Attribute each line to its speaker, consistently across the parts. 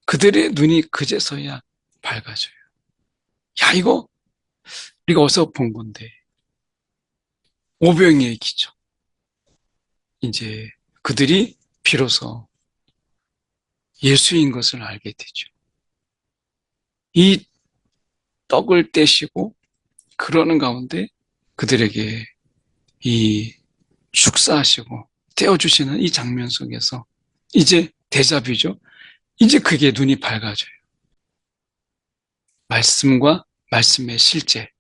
Speaker 1: 그들의 눈이 그제서야 밝아져요. 야, 이거 우리가 어디서 본 건데. 오병이의 기적. 이제 그들이 비로소 예수인 것을 알게 되죠. 이 떡을 떼시고 그러는 가운데 그들에게 이 축사하시고 떼어주시는 이 장면 속에서 이제 데자뷰죠. 이제 그게 눈이 밝아져요. 말씀과 말씀의 실제,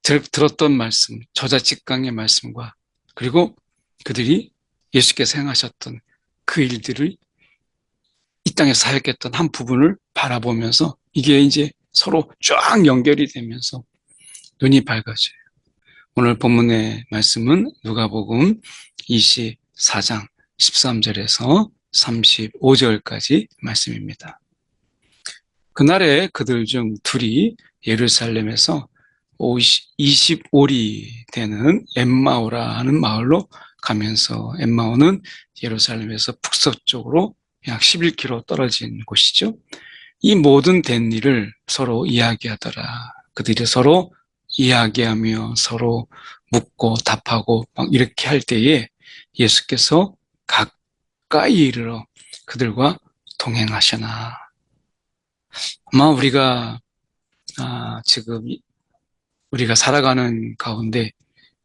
Speaker 1: 들었던 말씀, 저자직강의 말씀과 그리고 그들이 예수께서 행하셨던 그 일들을 이 땅에 사역했던 한 부분을 바라보면서 이게 이제 서로 쫙 연결이 되면서 눈이 밝아져요. 오늘 본문의 말씀은 누가복음 24장 13절에서 35절까지 말씀입니다. 그날에 그들 중 둘이 예루살렘에서 25리 되는 엠마오라 하는 마을로 가면서, 엠마오는 예루살렘에서 북서쪽으로 약 11km 떨어진 곳이죠. 이 모든 된 일을 서로 이야기하더라. 그들이 서로 이야기하며 서로 묻고 답하고 막 이렇게 할 때에 예수께서 가까이 이르러 그들과 동행하시나. 아마 지금 우리가 살아가는 가운데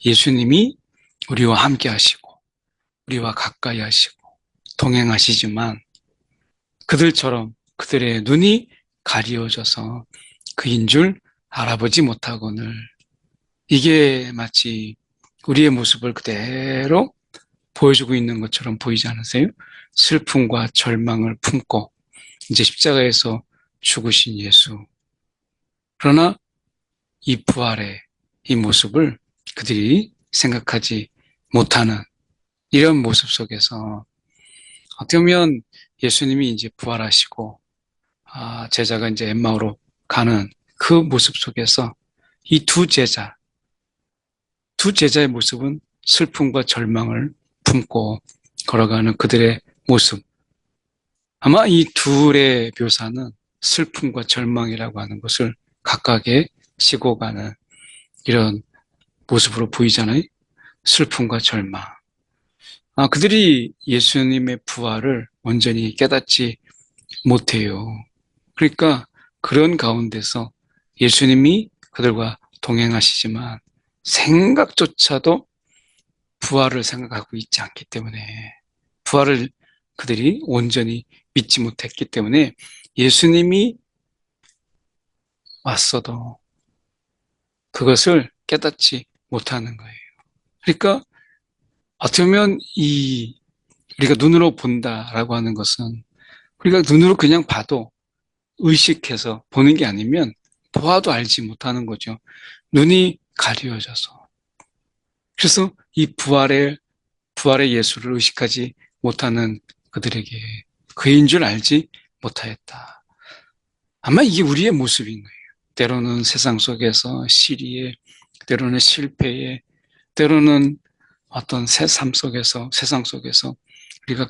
Speaker 1: 예수님이 우리와 함께 하시고 우리와 가까이 하시고 동행하시지만 그들처럼 그들의 눈이 가리워져서 그인 줄 알아보지 못하거늘, 이게 마치 우리의 모습을 그대로 보여주고 있는 것처럼 보이지 않으세요? 슬픔과 절망을 품고 이제 십자가에서 죽으신 예수. 그러나 이 부활의 이 모습을 그들이 생각하지 못하는 이런 모습 속에서 어떻게 보면 예수님이 이제 부활하시고 제자가 이제 엠마오로 가는 그 모습 속에서 이 두 제자의 모습은 슬픔과 절망을 품고 걸어가는 그들의 모습. 아마 이 둘의 묘사는 슬픔과 절망이라고 하는 것을 각각의 지고 가는 이런 모습으로 보이잖아요. 슬픔과 절망. 그들이 예수님의 부활을 온전히 깨닫지 못해요. 그러니까 그런 가운데서 예수님이 그들과 동행하시지만 생각조차도 부활을 생각하고 있지 않기 때문에, 부활을 그들이 온전히 믿지 못했기 때문에 예수님이 왔어도 그것을 깨닫지 못하는 거예요. 그러니까 어떻게 보면 우리가 눈으로 본다라고 하는 것은 우리가 눈으로 그냥 봐도 의식해서 보는 게 아니면 보아도 알지 못하는 거죠. 눈이 가려져서. 그래서 이 부활의 예수를 의식하지 못하는 그들에게 그인 줄 알지 못하였다. 아마 이게 우리의 모습인 거예요. 때로는 세상 속에서 시리에, 때로는 실패에, 때로는 어떤 세상 속에서 우리가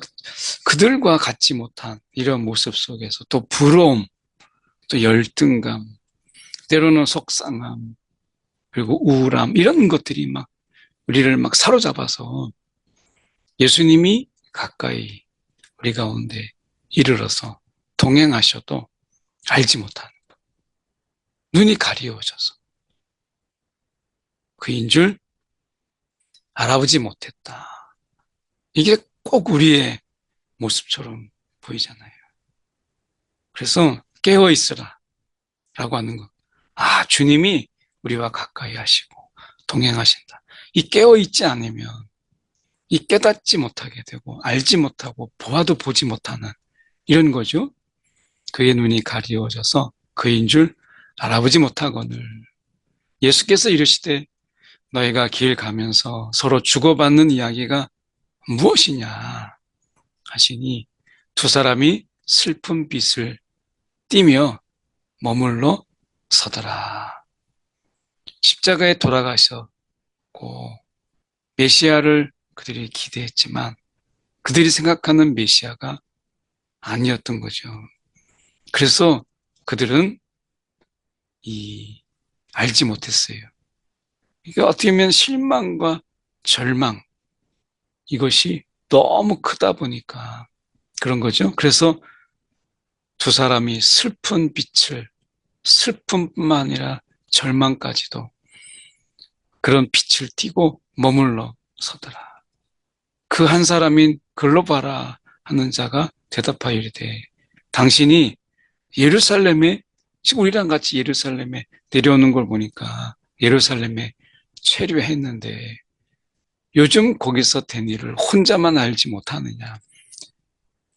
Speaker 1: 그들과 같지 못한 이런 모습 속에서 또 부러움, 또 열등감, 때로는 속상함, 그리고 우울함, 이런 것들이 막 우리를 막 사로잡아서 예수님이 가까이 우리 가운데 이르러서 동행하셔도 알지 못하는 것. 눈이 가리워져서 그인 줄 알아보지 못했다. 이게 꼭 우리의 모습처럼 보이잖아요. 그래서 깨어있으라 라고 하는 것. 주님이 우리와 가까이 하시고 동행하신다. 이 깨어있지 않으면 이 깨닫지 못하게 되고 알지 못하고 보아도 보지 못하는 이런 거죠. 그의 눈이 가리워져서 그인 줄 알아보지 못하거늘. 예수께서 이르시되 너희가 길 가면서 서로 주고받는 이야기가 무엇이냐 하시니 두 사람이 슬픈 빛을 띠며 머물러 서더라. 십자가에 돌아가셨고 메시아를 그들이 기대했지만 그들이 생각하는 메시아가 아니었던 거죠. 그래서 그들은 알지 못했어요. 그러니까 어떻게 보면 실망과 절망, 이것이 너무 크다 보니까 그런 거죠. 그래서 두 사람이 슬픔뿐만 아니라 절망까지도 그런 빛을 띠고 머물러 서더라. 그 한 사람인 글로바라 하는 자가 대답하여 이르되 당신이 예루살렘에, 지금 우리랑 같이 예루살렘에 내려오는 걸 보니까 예루살렘에 체류했는데 요즘 거기서 된 일을 혼자만 알지 못하느냐.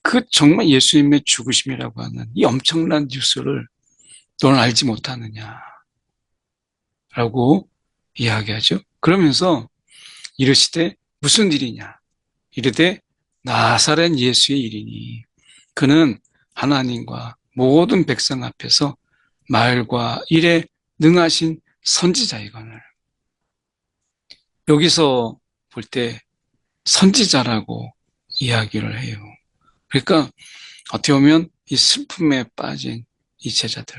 Speaker 1: 그 정말 예수님의 죽으심이라고 하는 이 엄청난 뉴스를 너는 알지 못하느냐 라고 이야기하죠. 그러면서 이르시되 무슨 일이냐. 이르되 나사렛 예수의 일이니 그는 하나님과 모든 백성 앞에서 말과 일에 능하신 선지자이거늘. 여기서 볼 때 선지자라고 이야기를 해요. 그러니까 어떻게 보면 이 슬픔에 빠진 이 제자들,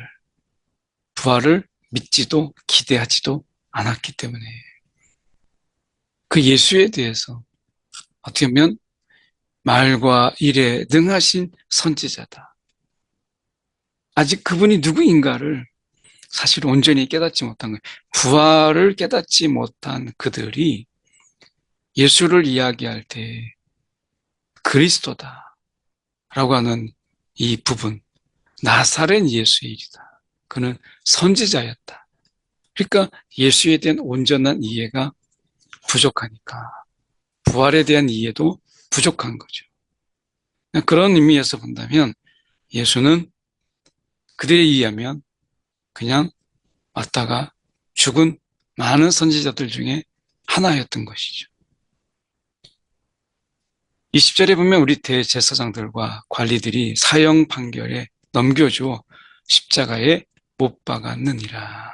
Speaker 1: 부활을 믿지도 기대하지도 않았기 때문에 그 예수에 대해서 어떻게 보면 말과 일에 능하신 선지자다. 아직 그분이 누구인가를 사실 온전히 깨닫지 못한 거예요. 부활을 깨닫지 못한 그들이 예수를 이야기할 때 그리스도다 라고 하는 이 부분, 나사렛 예수의 일이다. 그는 선지자였다. 그러니까 예수에 대한 온전한 이해가 부족하니까 부활에 대한 이해도 부족한 거죠. 그런 의미에서 본다면 예수는 그들에 의하면 그냥 왔다가 죽은 많은 선지자들 중에 하나였던 것이죠. 20절에 보면 우리 대제사장들과 관리들이 사형 판결에 넘겨주어 십자가에 못 박았느니라.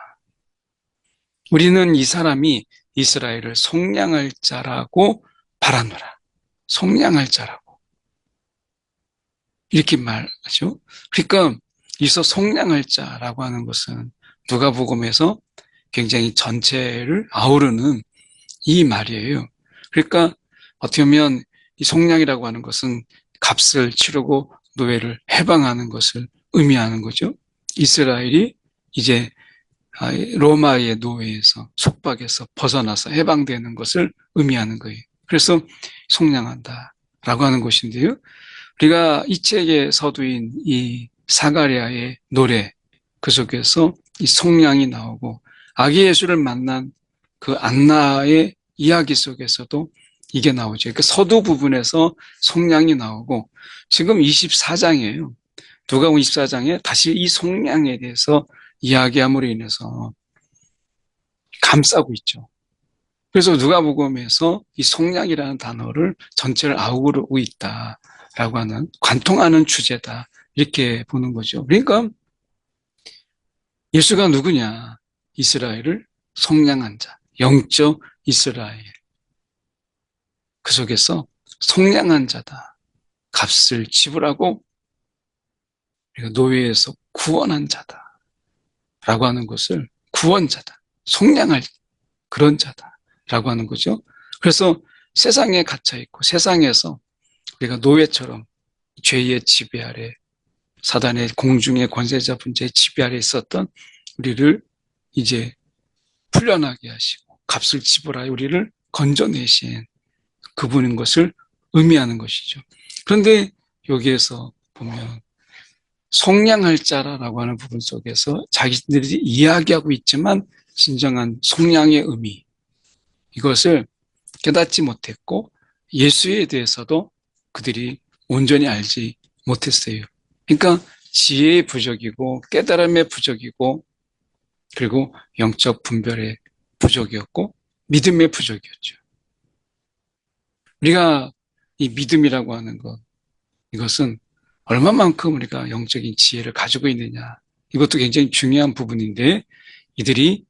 Speaker 1: 우리는 이 사람이 이스라엘을 속량할 자라고 바라노라. 속량할 자라고. 이렇게 말하죠. 그러니까 여기서 속량할 자라고 하는 것은 누가복음에서 굉장히 전체를 아우르는 이 말이에요. 그러니까 어떻게 보면 이 속량이라고 하는 것은 값을 치르고 노예를 해방하는 것을 의미하는 거죠. 이스라엘이 이제 로마의 노예에서 속박에서 벗어나서 해방되는 것을 의미하는 거예요. 그래서 속량한다라고 하는 것인데요. 우리가 이 책의 서두인 이 사가랴의 노래 그 속에서 이 속량이 나오고 아기 예수를 만난 그 안나의 이야기 속에서도 이게 나오죠. 그 서두 부분에서 속량이 나오고 지금 24장이에요. 누가복음 24장에 다시 이 속량에 대해서 이야기함으로 인해서 감싸고 있죠. 그래서 누가복음에서 이 속량이라는 단어를 전체를 아우르고 있다라고 하는 관통하는 주제다 이렇게 보는 거죠. 그러니까 예수가 누구냐? 이스라엘을 속량한 자, 영적 이스라엘. 그 속에서 속량한 자다. 값을 지불하고 노예에서 구원한 자다. 라고 하는 것을 구원자다. 속량할 그런 자다. 라고 하는 거죠. 그래서 세상에 갇혀있고 세상에서 우리가 노예처럼 죄의 지배 아래 사단의 공중의 권세자 분자의 지배 아래 있었던 우리를 이제 풀려나게 하시고 값을 지불하여 우리를 건져내신 그분인 것을 의미하는 것이죠. 그런데 여기에서 보면 속량할 자라고 하는 부분 속에서 자기들이 이야기하고 있지만 진정한 속량의 의미 이것을 깨닫지 못했고 예수에 대해서도 그들이 온전히 알지 못했어요. 그러니까 지혜의 부족이고 깨달음의 부족이고 그리고 영적 분별의 부족이었고 믿음의 부족이었죠. 우리가 이 믿음이라고 하는 것 이것은 얼마만큼 우리가 영적인 지혜를 가지고 있느냐 이것도 굉장히 중요한 부분인데 이들이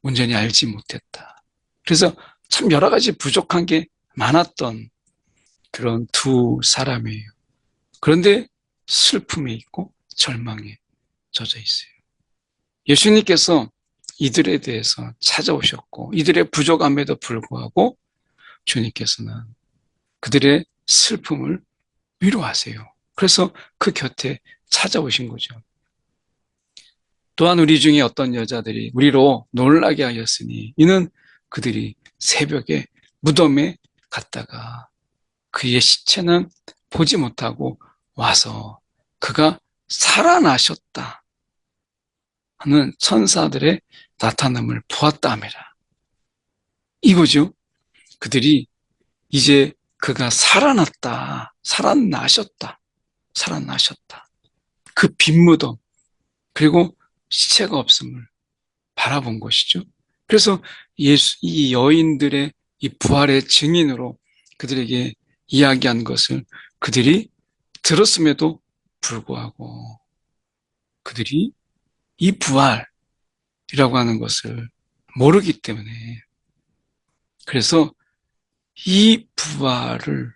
Speaker 1: 온전히 알지 못했다. 그래서 참 여러 가지 부족한 게 많았던 그런 두 사람이에요. 그런데 슬픔에 있고 절망에 젖어 있어요. 예수님께서 이들에 대해서 찾아오셨고 이들의 부족함에도 불구하고 주님께서는 그들의 슬픔을 위로하세요. 그래서 그 곁에 찾아오신 거죠. 또한 우리 중에 어떤 여자들이 우리로 놀라게 하였으니 이는 그들이 새벽에 무덤에 갔다가 그의 시체는 보지 못하고 와서 그가 살아나셨다 하는 천사들의 나타남을 보았다 함이라. 이거죠. 그들이 이제 그가 살아나셨다. 그 빈 무덤, 그리고 시체가 없음을 바라본 것이죠. 그래서 이 여인들의 이 부활의 증인으로 그들에게 이야기한 것을 그들이 들었음에도 불구하고 그들이 이 부활이라고 하는 것을 모르기 때문에 그래서 이 부활을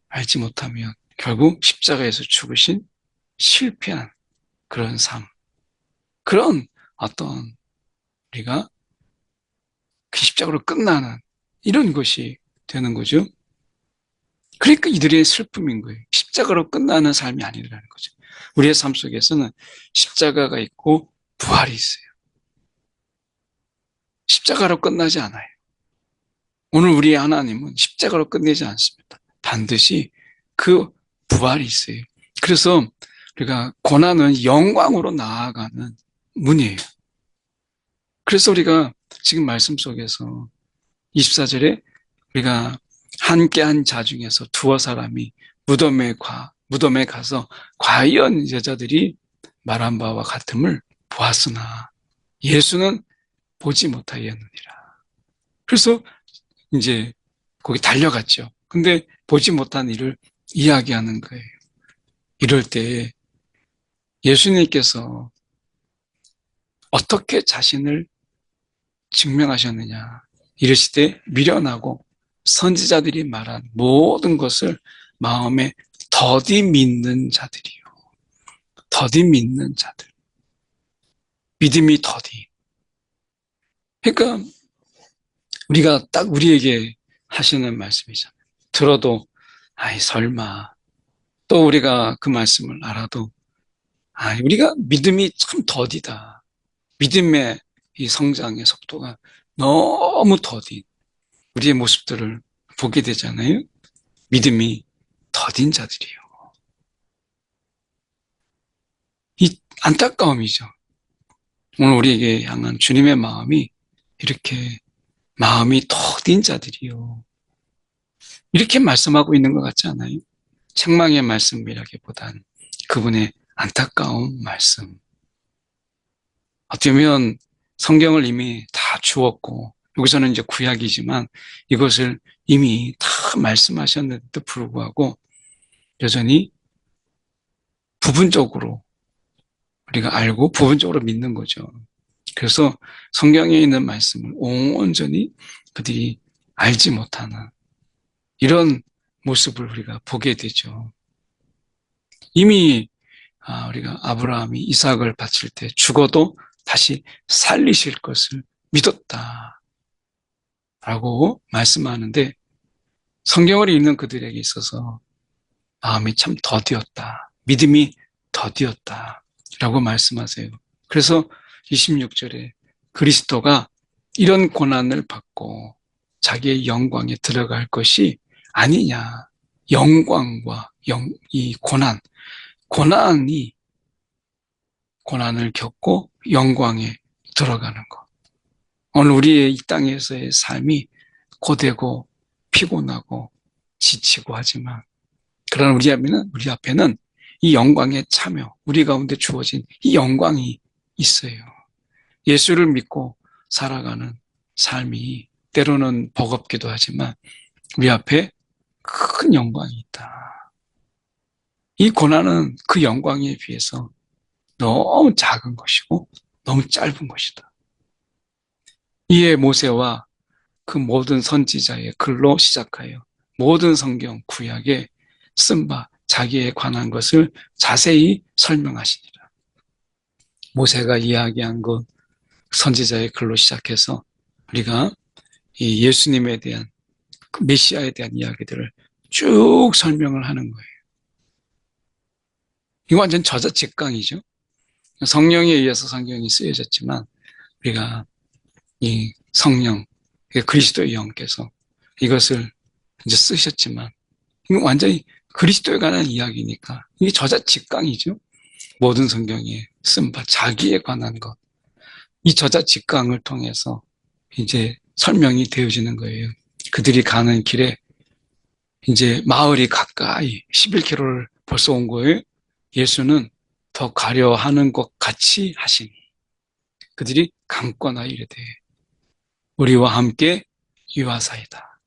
Speaker 1: 알지 못하면 결국 십자가에서 죽으신 실패한 그런 삶, 그런 어떤 우리가 그 십자가로 끝나는 이런 것이 되는 거죠. 그러니까 이들의 슬픔인 거예요. 십자가로 끝나는 삶이 아니라는 거죠. 우리의 삶 속에서는 십자가가 있고 부활이 있어요. 십자가로 끝나지 않아요. 오늘 우리의 하나님은 십자가로 끝내지 않습니다. 반드시 그 부활이 있어요. 그래서 우리가 고난은 영광으로 나아가는 문이에요. 그래서 우리가 지금 말씀 속에서 24절에 우리가 함께한 자 중에서 두어 사람이 무덤에 가서 과연 여자들이 말한 바와 같음을 보았으나 예수는 보지 못하였느니라. 그래서 이제 거기 달려갔죠. 근데 보지 못한 일을 이야기하는 거예요. 이럴 때 예수님께서 어떻게 자신을 증명하셨느냐. 이르시되 미련하고 선지자들이 말한 모든 것을 마음에 더디 믿는 자들이요. 더디 믿는 자들. 믿음이 더디. 그러니까 우리가 딱 우리에게 하시는 말씀이잖아요. 들어도 아이 설마 또 우리가 그 말씀을 알아도 우리가 믿음이 참 더디다. 믿음의 이 성장의 속도가 너무 더딘 우리의 모습들을 보게 되잖아요. 믿음이 더딘 자들이요. 이 안타까움이죠. 오늘 우리에게 향한 주님의 마음이 이렇게 마음이 더딘 자들이요. 이렇게 말씀하고 있는 것 같지 않아요? 책망의 말씀이라기보단 그분의 안타까운 말씀. 어쩌면 성경을 이미 다 주었고 여기서는 이제 구약이지만 이것을 이미 다 말씀하셨는데도 불구하고 여전히 부분적으로 우리가 알고 부분적으로 믿는 거죠. 그래서 성경에 있는 말씀을 온전히 그들이 알지 못하는 이런 모습을 우리가 보게 되죠. 이미 우리가 아브라함이 이삭을 바칠 때 죽어도 다시 살리실 것을 믿었다 라고 말씀하는데 성경을 읽는 그들에게 있어서 마음이 참 더디었다. 믿음이 더디었다 라고 말씀하세요. 그래서 26절에 그리스도가 이런 고난을 받고 자기의 영광에 들어갈 것이 아니냐. 영광과 이 고난을 겪고 영광에 들어가는 것. 오늘 우리의 이 땅에서의 삶이 고되고 피곤하고 지치고 하지만 그러나 우리 앞에는 이 영광의 참여, 우리 가운데 주어진 이 영광이 있어요. 예수를 믿고 살아가는 삶이 때로는 버겁기도 하지만 우리 앞에 큰 영광이 있다. 이 고난은 그 영광에 비해서 너무 작은 것이고 너무 짧은 것이다. 이에 모세와 그 모든 선지자의 글로 시작하여 모든 성경 구약에 쓴 바 자기에 관한 것을 자세히 설명하시니라. 모세가 이야기한 것, 선지자의 글로 시작해서 우리가 이 예수님에 대한 그 메시아에 대한 이야기들을 쭉 설명을 하는 거예요. 이거 완전 저자직강이죠. 성령에 의해서 성경이 쓰여졌지만 우리가 이 성령, 그리스도의 영께서 이것을 이제 쓰셨지만 이건 완전히 그리스도에 관한 이야기니까 이게 저자직강이죠. 모든 성경에 쓴 바 자기에 관한 것. 이 저자직강을 통해서 이제 설명이 되어지는 거예요. 그들이 가는 길에 이제 마을이 가까이 11km를 벌써 온 거예요. 예수는 더 가려 하는 것 같이 하시니 그들이 강권하여 이르되 우리와 함께 유하사이다.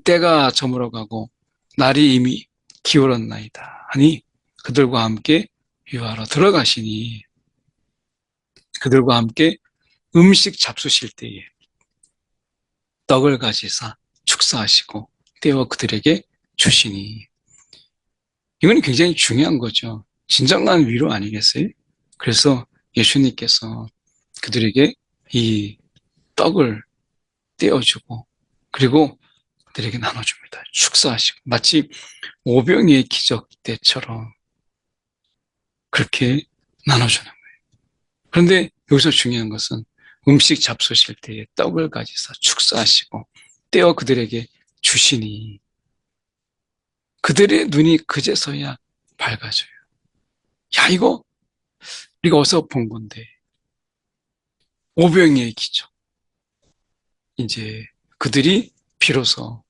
Speaker 1: 때가 저물어가고 날이 이미 기울었나이다 하니 그들과 함께 유하로 들어가시니 그들과 함께 음식 잡수실 때에 떡을 가지사 축사하시고 떼어 그들에게 주시니 이건 굉장히 중요한 거죠. 진정한 위로 아니겠어요? 그래서 예수님께서 그들에게 이 떡을 떼어주고 그리고 그들에게 나눠줍니다. 축사하시고 마치 오병이의 기적 때처럼 그렇게 나눠주는 거예요. 그런데 여기서 중요한 것은 음식 잡수실 때에 떡을 가지사 축사하시고 떼어 그들에게 주시니 그들의 눈이 그제서야 밝아져요. 야, 이거 우리가 어디서 본 건데 오병이의 기적. 이제 그들이 비로소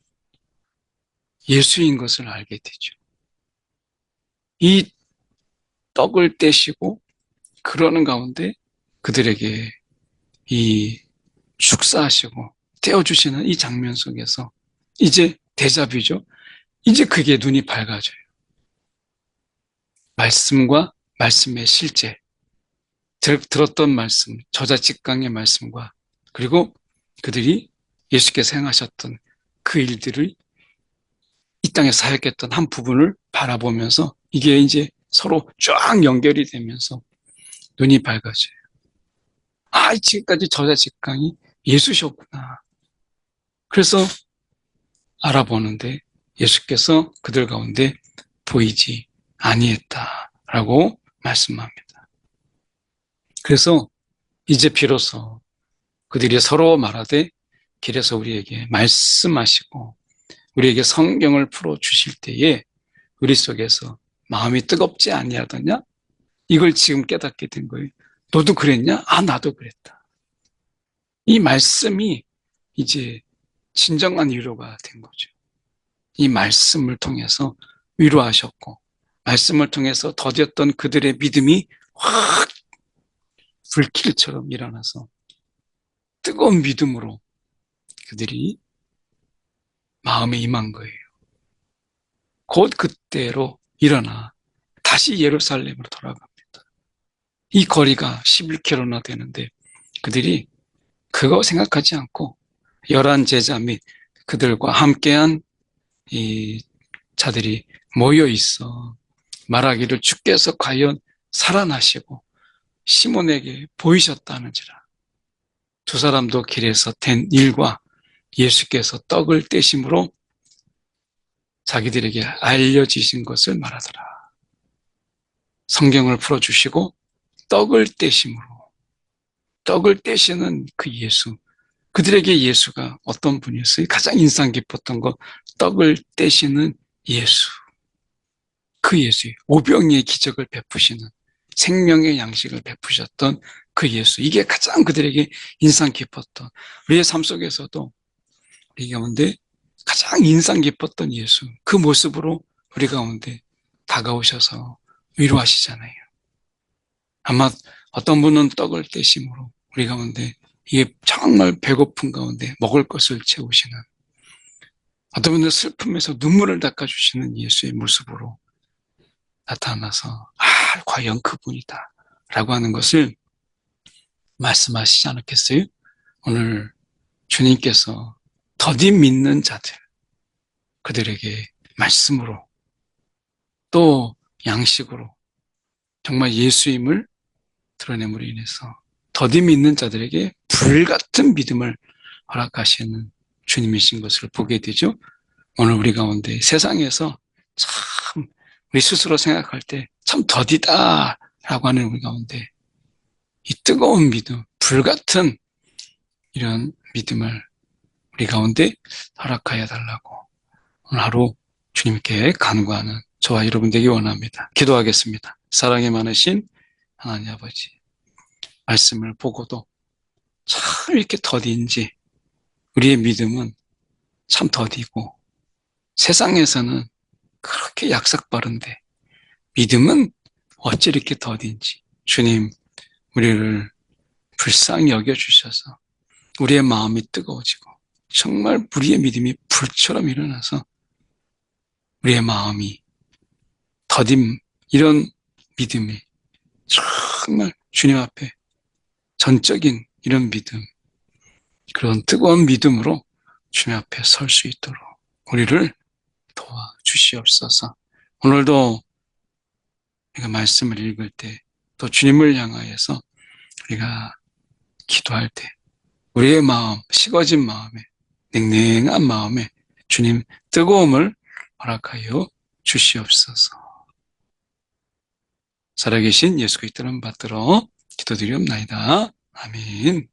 Speaker 1: 예수인 것을 알게 되죠. 이 떡을 떼시고 그러는 가운데 그들에게 이 축사하시고 떼어주시는 이 장면 속에서 이제 데자뷰죠. 이제 그게 눈이 밝아져요. 말씀과 말씀의 실제, 들었던 말씀, 저자직강의 말씀과 그리고 그들이 예수께서 행하셨던 그 일들을 이 땅에 사역했던 한 부분을 바라보면서 이게 이제 서로 쫙 연결이 되면서 눈이 밝아져요. 아, 지금까지 저자직강이 예수셨구나. 그래서 알아보는데 예수께서 그들 가운데 보이지 아니했다라고 말씀합니다. 그래서 이제 비로소 그들이 서로 말하되 길에서 우리에게 말씀하시고 우리에게 성경을 풀어주실 때에 우리 속에서 마음이 뜨겁지 아니하더냐? 이걸 지금 깨닫게 된 거예요. 너도 그랬냐? 아, 나도 그랬다. 이 말씀이 이제 진정한 위로가 된 거죠. 이 말씀을 통해서 위로하셨고 말씀을 통해서 더뎠던 그들의 믿음이 확 불길처럼 일어나서 뜨거운 믿음으로 그들이 마음에 임한 거예요. 곧 그때로 일어나 다시 예루살렘으로 돌아갑니다. 이 거리가 11km나 되는데 그들이 그거 생각하지 않고 11 제자 및 그들과 함께한 이 자들이 모여 있어 말하기를 주께서 과연 살아나시고 시몬에게 보이셨다는지라. 두 사람도 길에서 된 일과 예수께서 떡을 떼심으로 자기들에게 알려지신 것을 말하더라. 성경을 풀어주시고 떡을 떼심으로 떡을 떼시는 그 예수. 그들에게 예수가 어떤 분이었어요? 가장 인상 깊었던 거 떡을 떼시는 예수. 그 예수, 오병이의 기적을 베푸시는 생명의 양식을 베푸셨던 그 예수. 이게 가장 그들에게 인상 깊었던 우리의 삶 속에서도 우리 가운데 가장 인상 깊었던 예수. 그 모습으로 우리 가운데 다가오셔서 위로하시잖아요. 아마 어떤 분은 떡을 떼심으로 우리 가운데 이게 정말 배고픈 가운데 먹을 것을 채우시는 어떤 분은 슬픔에서 눈물을 닦아주시는 예수의 모습으로 나타나서 과연 그분이다 라고 하는 것을 말씀하시지 않았겠어요? 오늘 주님께서 더디 믿는 자들 그들에게 말씀으로 또 양식으로 정말 예수임을 드러냄으로 인해서 더디 믿는 자들에게 불같은 믿음을 허락하시는 주님이신 것을 보게 되죠. 오늘 우리 가운데 세상에서 참 우리 스스로 생각할 때 참 더디다 라고 하는 우리 가운데 이 뜨거운 믿음, 불같은 이런 믿음을 우리 가운데 허락하여 달라고 오늘 하루 주님께 간구하는 저와 여러분 되기 원합니다. 기도하겠습니다. 사랑이 많으신 하나님 아버지, 말씀을 보고도 참 이렇게 더디인지 우리의 믿음은 참 더디고 세상에서는 그렇게 약삭빠른데 믿음은 어찌 이렇게 더딘지 주님 우리를 불쌍히 여겨주셔서 우리의 마음이 뜨거워지고 정말 우리의 믿음이 불처럼 일어나서 우리의 마음이 더딘 이런 믿음이 정말 주님 앞에 전적인 이런 믿음, 그런 뜨거운 믿음으로 주님 앞에 설 수 있도록 우리를 도와주시옵소서. 오늘도 우리가 말씀을 읽을 때 또 주님을 향하여서 우리가 기도할 때 우리의 마음, 식어진 마음에 냉랭한 마음에 주님 뜨거움을 허락하여 주시옵소서. 살아계신 예수 그리스도를 받들어 기도드리옵나이다. 아멘.